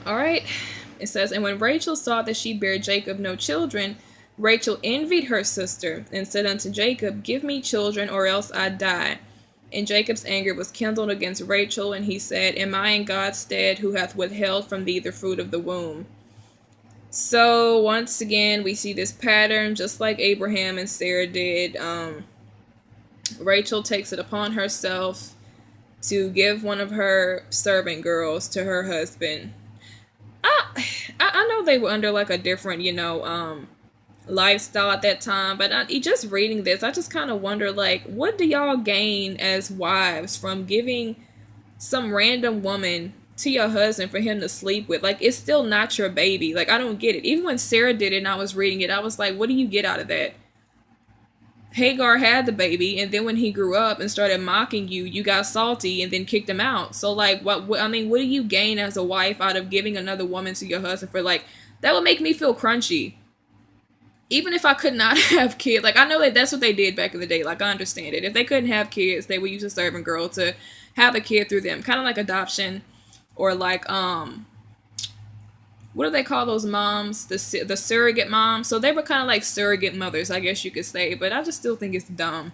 All right. It says, and when Rachel saw that she bare Jacob no children, Rachel envied her sister and said unto Jacob, give me children, or else I die. And Jacob's anger was kindled against Rachel, and he said, am I in God's stead, who hath withheld from thee the fruit of the womb? So once again, we see this pattern, just like Abraham and Sarah did. Rachel takes it upon herself to give one of her servant girls to her husband. I know they were under like a different, lifestyle at that time, but just reading this, I just kind of wonder, like, what do y'all gain as wives from giving some random woman to your husband for him to sleep with? Like, it's still not your baby. Like, I don't get it. Even when Sarah did it and I was reading it, I was like, what do you get out of that? Hagar had the baby, and then when he grew up and started mocking you, you got salty and then kicked him out. So, like, I mean, what do you gain as a wife out of giving another woman to your husband for, like, that would make me feel crunchy. Even if I could not have kids, like, I know that that's what they did back in the day. Like, I understand it. If they couldn't have kids, they would use a servant girl to have a kid through them. Kind of like adoption, or like, what do they call those moms? The surrogate moms. So they were kind of like surrogate mothers, I guess you could say. But I just still think it's dumb.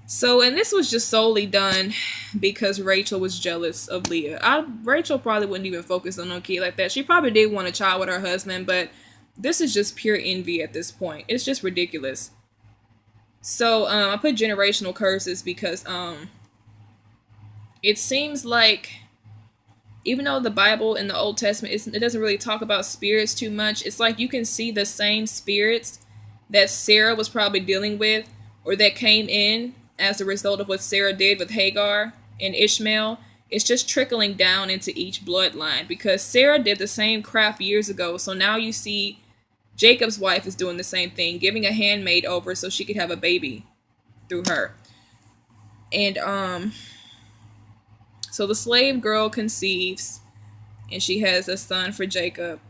So, and this was just solely done because Rachel was jealous of Leah. Rachel probably wouldn't even focus on no kid like that. She probably did want a child with her husband, but this is just pure envy at this point. It's just ridiculous. So, I put generational curses because it seems like, even though the Bible in the Old Testament, it doesn't really talk about spirits too much, it's like you can see the same spirits that Sarah was probably dealing with, or that came in as a result of what Sarah did with Hagar and Ishmael. It's just trickling down into each bloodline, because Sarah did the same crap years ago. So now you see Jacob's wife is doing the same thing, giving a handmaid over so she could have a baby through her. And so the slave girl conceives, and she has a son for Jacob.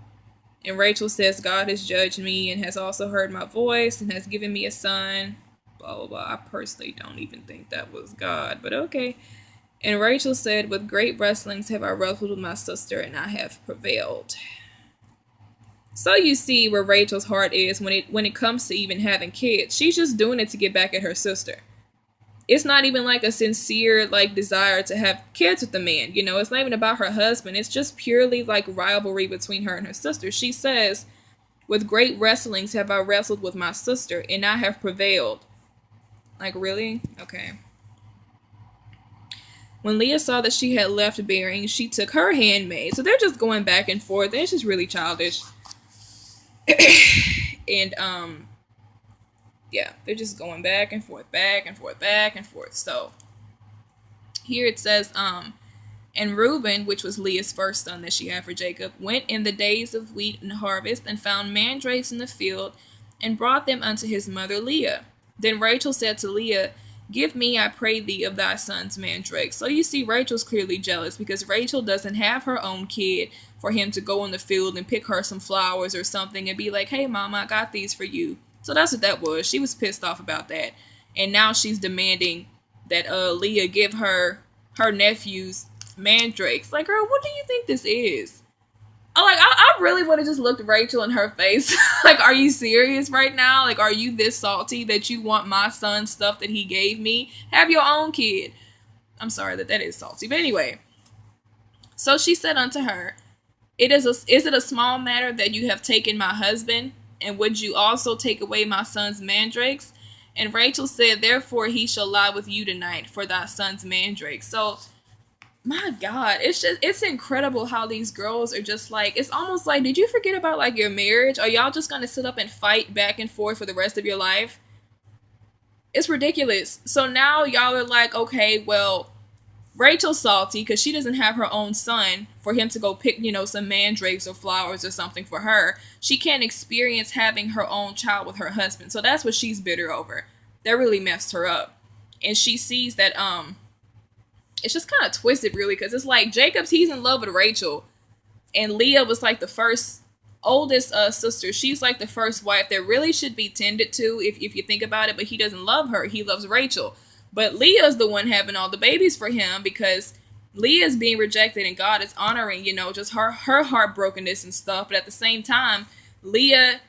And Rachel says, God has judged me and has also heard my voice and has given me a son. Blah, blah, blah. I personally don't even think that was God, but okay. And Rachel said, with great wrestlings have I wrestled with my sister, and I have prevailed. So you see where Rachel's heart is when it comes to even having kids. She's just doing it to get back at her sister. It's not even like a sincere like desire to have kids with the man. It's not even about her husband. It's just purely like rivalry between her and her sister. She says, with great wrestlings have I wrestled with my sister, and I have prevailed. Like, really? Okay. When Leah saw that she had left bearing, she took her handmaid. So they're just going back and forth. It's just really childish. And yeah, they're just going back and forth, back and forth, back and forth. So here it says, and Reuben, which was Leah's first son that she had for Jacob, went in the days of wheat and harvest, and found mandrakes in the field, and brought them unto his mother Leah. Then Rachel said to Leah, give me, I pray thee, of thy son's mandrakes. So you see, Rachel's clearly jealous, because Rachel doesn't have her own kid for him to go in the field and pick her some flowers or something and be like, hey mama, I got these for you. So that's what that was. She was pissed off about that. And now she's demanding that Leah give her nephew's mandrakes. Like, girl, what do you think this is? I really would have just looked Rachel in her face. Like, are you serious right now? Like, are you this salty that you want my son's stuff that he gave me? Have your own kid. I'm sorry that is salty. But anyway. So she said unto her, is it a small matter that you have taken my husband? And would you also take away my son's mandrakes? And Rachel said, therefore he shall lie with you tonight for thy son's mandrakes. So, my God, it's incredible how these girls are just like, it's almost like, did you forget about like your marriage? Are y'all just gonna sit up and fight back and forth for the rest of your life? It's ridiculous. So now y'all are like, okay, well, Rachel's salty because she doesn't have her own son for him to go pick, some mandrakes or flowers or something for her. She can't experience having her own child with her husband. So that's what she's bitter over. That really messed her up. And she sees that, it's just kind of twisted, really, because it's like he's in love with Rachel. And Leah was like the first oldest sister. She's like the first wife that really should be tended to if you think about it. But he doesn't love her. He loves Rachel. But Leah's the one having all the babies for him because Leah is being rejected and God is honoring, just her heartbrokenness and stuff. But at the same time, Leah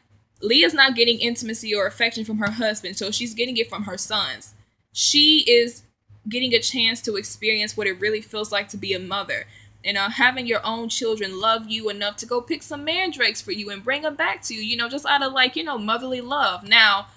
Leah's not getting intimacy or affection from her husband, so she's getting it from her sons. She is getting a chance to experience what it really feels like to be a mother. And having your own children love you enough to go pick some mandrakes for you and bring them back to you, just out of motherly love. Now,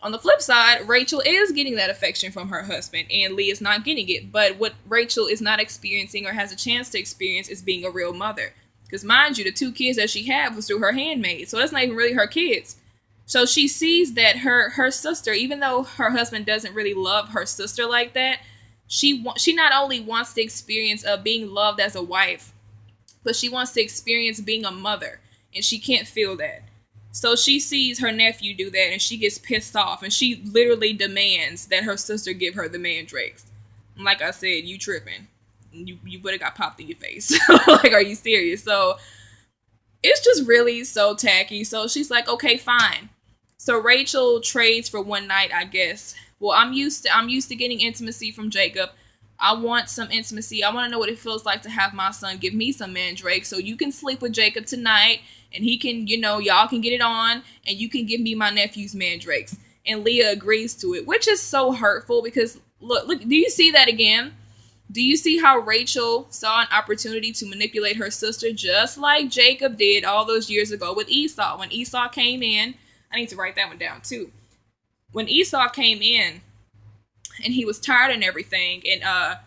on the flip side, Rachel is getting that affection from her husband, and Leah's not getting it. But what Rachel is not experiencing or has a chance to experience is being a real mother. Because mind you, the 2 kids that she had was through her handmaid, so that's not even really her kids. So she sees that her sister, even though her husband doesn't really love her sister like that, she not only wants the experience of being loved as a wife, but she wants to experience being a mother, and she can't feel that. So she sees her nephew do that, and she gets pissed off, and she literally demands that her sister give her the mandrakes. And like I said, you tripping. You would have got popped in your face. Like, are you serious? So it's just really so tacky. So she's like, okay, fine. So Rachel trades for one night, I guess. Well, I'm used to getting intimacy from Jacob. I want some intimacy. I want to know what it feels like to have my son give me some mandrake. So you can sleep with Jacob tonight, and he can, y'all can get it on, and you can give me my nephew's mandrakes. And Leah agrees to it, which is so hurtful because look, do you see that again? Do you see how Rachel saw an opportunity to manipulate her sister just like Jacob did all those years ago with Esau? When Esau came in, I need to write that one down too. When Esau came in and he was tired and everything, and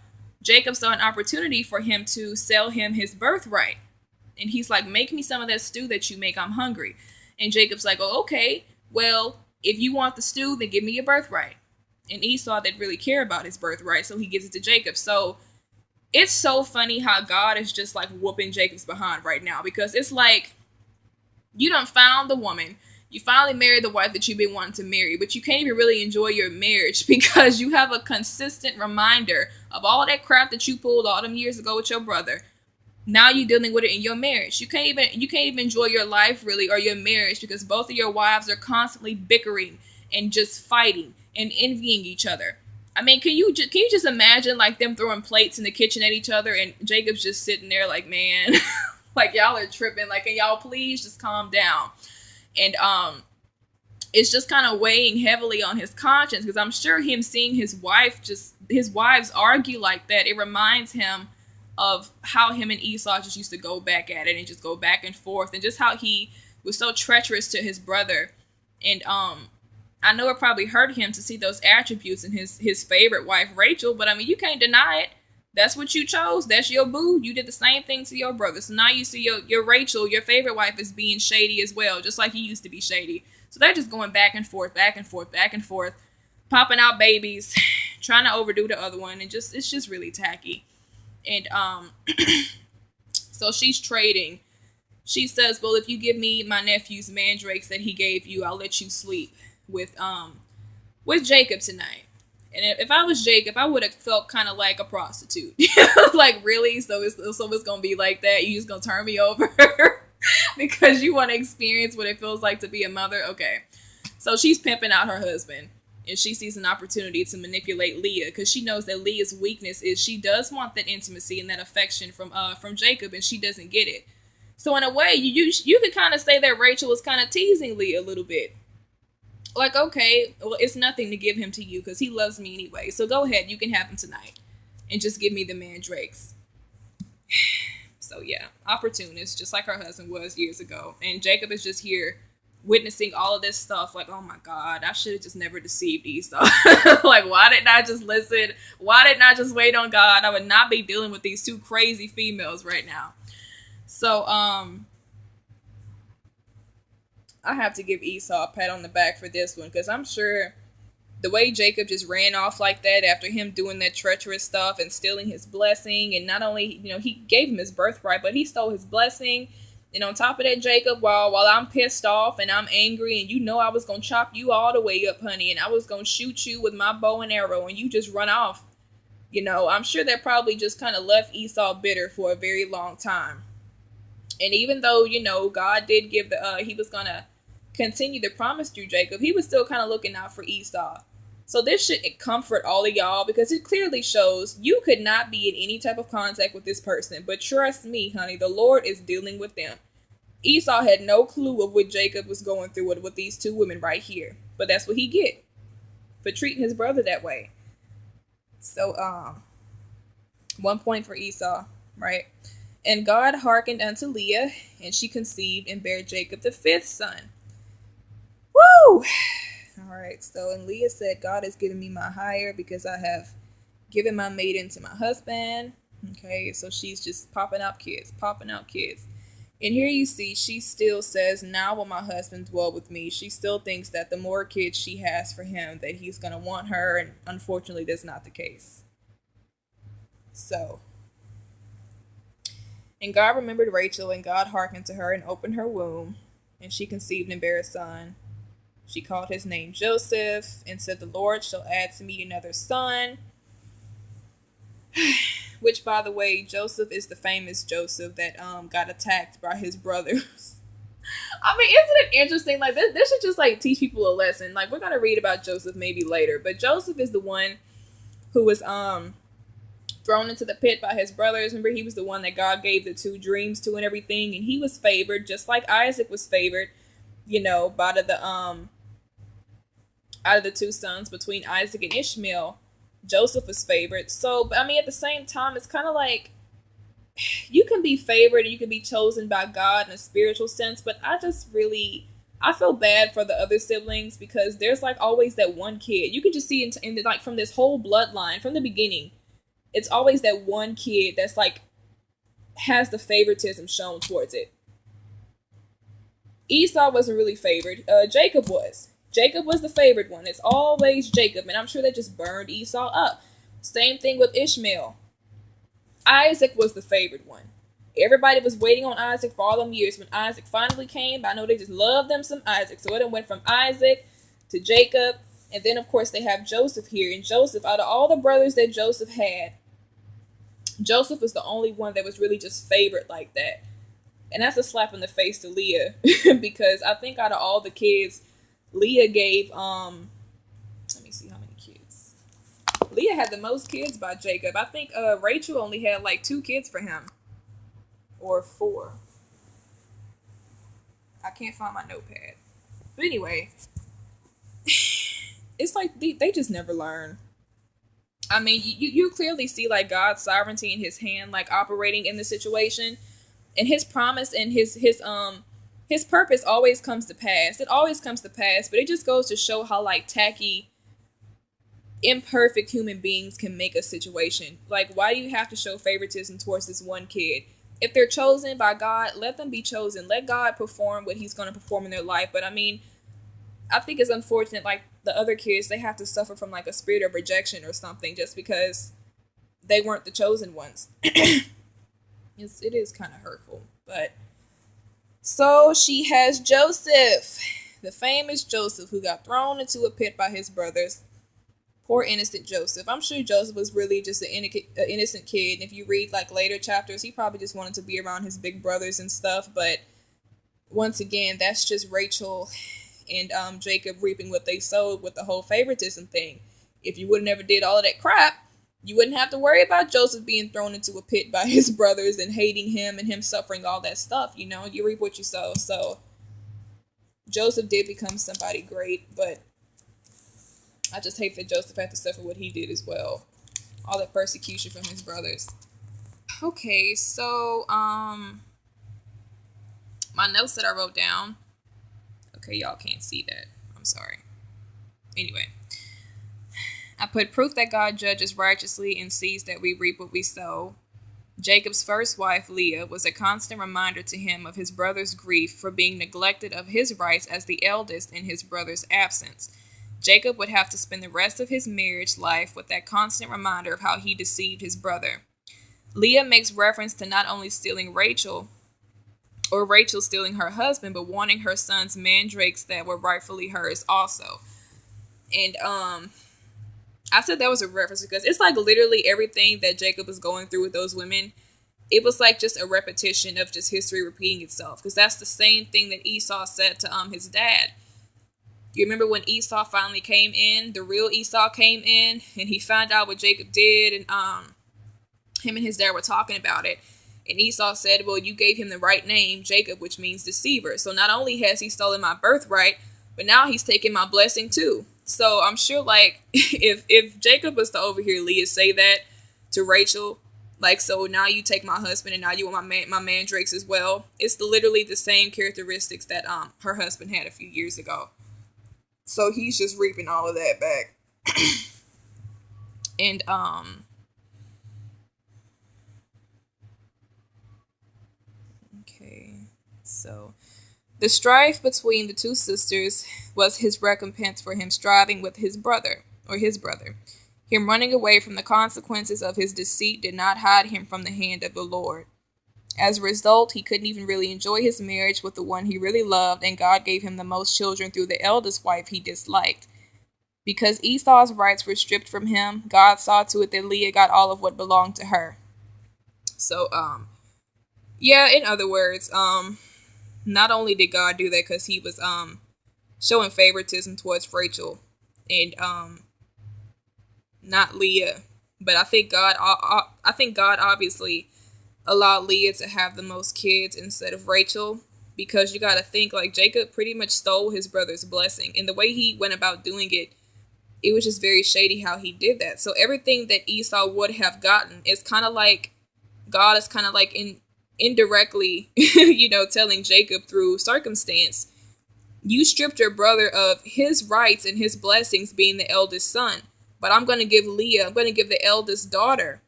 Jacob saw an opportunity for him to sell him his birthright. And he's like, make me some of that stew that you make. I'm hungry. And Jacob's like, oh, okay, well, if you want the stew, then give me your birthright. And Esau didn't really care about his birthright, so he gives it to Jacob. So it's so funny how God is just like whooping Jacob's behind right now, because it's like you done found the woman. You finally married the wife that you've been wanting to marry, but you can't even really enjoy your marriage because you have a consistent reminder of all that crap that you pulled all them years ago with your brother. Now you're dealing with it in your marriage. You can't even enjoy your life really, or your marriage, because both of your wives are constantly bickering and just fighting and envying each other. I mean, can you just imagine like them throwing plates in the kitchen at each other, and Jacob's just sitting there like, man, like y'all are tripping. Like, can y'all please just calm down? And it's just kind of weighing heavily on his conscience, because I'm sure him seeing his wives argue like that, it reminds him of how him and Esau just used to go back at it and just go back and forth, and just how he was so treacherous to his brother. And I know it probably hurt him to see those attributes in his favorite wife, Rachel, but I mean, you can't deny it. That's what you chose. That's your boo. You did the same thing to your brother. So now you see your Rachel, your favorite wife, is being shady as well, just like he used to be shady. So they're just going back and forth, back and forth, back and forth, popping out babies, trying to overdo the other one, and it's just really tacky. And so she's trading. She says, well, if you give me my nephew's mandrakes that he gave you, I'll let you sleep with Jacob tonight. And if I was Jacob, I would have felt kind of like a prostitute. Like, really? So it's gonna be like that? You just gonna turn me over because you want to experience what it feels like to be a mother? Okay. So she's pimping out her husband, and she sees an opportunity to manipulate Leah, because she knows that Leah's weakness is she does want that intimacy and that affection from Jacob, and she doesn't get it. So in a way, you could kind of say that Rachel was kind of teasing Leah a little bit. Like, okay, well, it's nothing to give him to you because he loves me anyway. So go ahead, you can have him tonight, and just give me the mandrakes. So yeah, opportunist, just like her husband was years ago. And Jacob is just here witnessing all of this stuff, like, oh my God, I should have just never deceived Esau. Like, why didn't I just listen? Why didn't I just wait on God? I would not be dealing with these 2 crazy females right now. So, I have to give Esau a pat on the back for this one, because I'm sure the way Jacob just ran off like that after him doing that treacherous stuff and stealing his blessing, and not only, he gave him his birthright, but he stole his blessing. And on top of that, Jacob, while I'm pissed off and I'm angry, and I was going to chop you all the way up, honey, and I was going to shoot you with my bow and arrow, and you just run off. I'm sure that probably just kind of left Esau bitter for a very long time. And even though, God did give he was going to continue the promise through Jacob, he was still kind of looking out for Esau. So this should comfort all of y'all, because it clearly shows you could not be in any type of contact with this person. But trust me, honey, the Lord is dealing with them. Esau had no clue of what Jacob was going through with these two women right here. But that's what he get for treating his brother that way. So 1 point for Esau, right? And God hearkened unto Leah, and she conceived and bare Jacob the fifth son. Woo! All right, so and Leah said, God has given me my hire because I have given my maiden to my husband. Okay, so she's just popping out kids, popping out kids. And here you see, she still says, now will my husband dwell with me. She still thinks that the more kids she has for him, that he's going to want her. And unfortunately, that's not the case. So, and God remembered Rachel, and God hearkened to her and opened her womb. And she conceived and bare a son. She called his name Joseph, and said, the Lord shall add to me another son. Which, by the way, Joseph is the famous Joseph that got attacked by his brothers. I mean, isn't it interesting? Like, this should just, like, teach people a lesson. Like, we're going to read about Joseph maybe later. But Joseph is the one who was thrown into the pit by his brothers. Remember, he was the one that God gave the two dreams to and everything. And he was favored, just like Isaac was favored, you know, out of the two sons between Isaac and Ishmael. Joseph was favored. So, I mean, at the same time, it's kind of like you can be favored and you can be chosen by God in a spiritual sense, but I feel bad for the other siblings, because there's like always that one kid. You can just see in like from this whole bloodline from the beginning, it's always that one kid that's like has the favoritism shown towards it. Esau wasn't really favored. Jacob was. Jacob was the favored one. It's always Jacob, and I'm sure that just burned Esau up. Same thing with Ishmael. Isaac was the favored one. Everybody was waiting on Isaac for all them years. When Isaac finally came, I know they just loved them some Isaac. So it went from Isaac to Jacob, and then of course they have Joseph here. And Joseph, out of all the brothers that Joseph had, Joseph was the only one that was really just favored like that. And that's a slap in the face to Leah, because I think out of all the kids, Leah gave, let me see how many kids. Leah had the most kids by Jacob. I think Rachel only had like 2 kids for him. Or 4. I can't find my notepad. But anyway, it's like they just never learn. I mean, you clearly see like God's sovereignty in his hand, like operating in the situation. And his promise and his purpose always comes to pass. It always comes to pass, but it just goes to show how like tacky, imperfect human beings can make a situation. Like, why do you have to show favoritism towards this one kid? If they're chosen by God, let them be chosen. Let God perform what he's going to perform in their life. But I mean, I think it's unfortunate, like the other kids, they have to suffer from like a spirit of rejection or something just because they weren't the chosen ones. It is kind of hurtful. But so she has Joseph, the famous Joseph, who got thrown into a pit by his brothers. Poor innocent Joseph. I'm sure Joseph was really just an innocent kid. And if you read like later chapters, he probably just wanted to be around his big brothers and stuff. But once again, that's just Rachel and Jacob reaping what they sowed with the whole favoritism thing. If you would have never did all of that crap, you wouldn't have to worry about Joseph being thrown into a pit by his brothers and hating him and him suffering all that stuff. You know, you reap what you sow. So Joseph did become somebody great, but I just hate that Joseph had to suffer what he did as well. All that persecution from his brothers. Okay, so my notes that I wrote down. Okay, y'all can't see that. I'm sorry. Anyway, I put proof that God judges righteously and sees that we reap what we sow. Jacob's first wife, Leah, was a constant reminder to him of his brother's grief for being neglected of his rights as the eldest in his brother's absence. Jacob would have to spend the rest of his marriage life with that constant reminder of how he deceived his brother. Leah makes reference to not only stealing Rachel, or Rachel stealing her husband, but wanting her son's mandrakes that were rightfully hers also. And I said that was a reference because it's like literally everything that Jacob was going through with those women. It was like just a repetition of just history repeating itself, because that's the same thing that Esau said to his dad. You remember when Esau finally came in, the real Esau came in, and he found out what Jacob did, and him and his dad were talking about it. And Esau said, well, you gave him the right name, Jacob, which means deceiver. So not only has he stolen my birthright, but now he's taking my blessing too. So I'm sure, like, if Jacob was to overhear Leah say that to Rachel, like, so now you take my husband and now you want my mandrakes as well. It's literally the same characteristics that her husband had a few years ago. So he's just reaping all of that back. And okay. So the strife between the two sisters was his recompense for him striving with his brother. Him running away from the consequences of his deceit did not hide him from the hand of the Lord. As a result, he couldn't even really enjoy his marriage with the one he really loved, and God gave him the most children through the eldest wife he disliked. Because Esau's rights were stripped from him, God saw to it that Leah got all of what belonged to her. So, yeah, in other words, not only did God do that because he was showing favoritism towards Rachel and not Leah, but I think God obviously allowed Leah to have the most kids instead of Rachel, because you got to think, like, Jacob pretty much stole his brother's blessing, and the way he went about doing it, it was just very shady how he did that. So everything that Esau would have gotten is kind of like God is kind of like indirectly telling Jacob through circumstance, you stripped your brother of his rights and his blessings being the eldest son, but I'm going to give the eldest daughter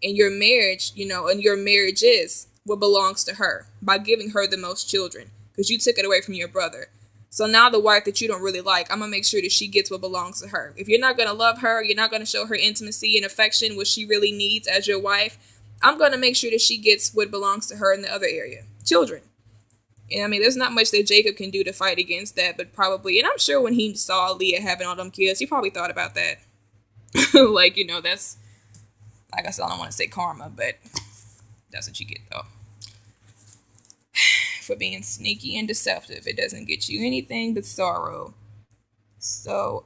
in your marriage, and your marriage is what belongs to her by giving her the most children because you took it away from your brother. So now the wife that you don't really like, I'm going to make sure that she gets what belongs to her. If you're not going to love her, you're not going to show her intimacy and affection, what she really needs as your wife, I'm going to make sure that she gets what belongs to her in the other area, children. And I mean, there's not much that Jacob can do to fight against that, but probably, and I'm sure when he saw Leah having all them kids, he probably thought about that. That's, like I said, I don't want to say karma, but that's what you get, though. For being sneaky and deceptive. It doesn't get you anything but sorrow. So,